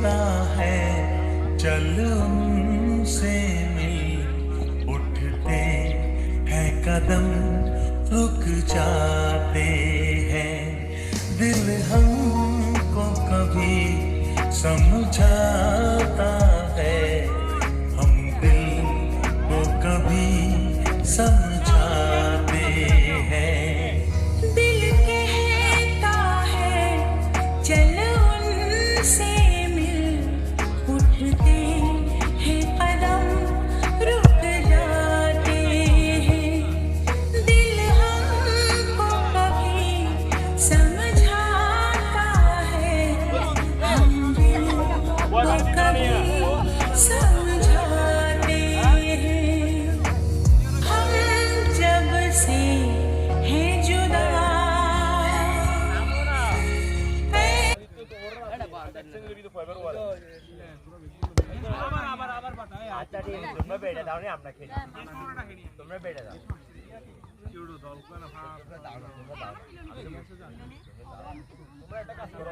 सोचता है चल उनसे मिल, उठते हैं कदम रुक जाते हैं। दिल हमको कभी समझाता है, हम दिल को कभी समझाते हैं। दिल कहता है चल उनसे मिल, उठते हैं कदम रुक जाते हैं। दिल हमको कभी समझाता है, हम दिल को कभी समझाते हैं। हम जब से हैं जुदा, আচ্ছা ঠিক আছে, তোমরা বেড়ে দাও নি, আমরা খেলি। তোমরা বেড়ে দাও। তোমরা একটা কাজ করো।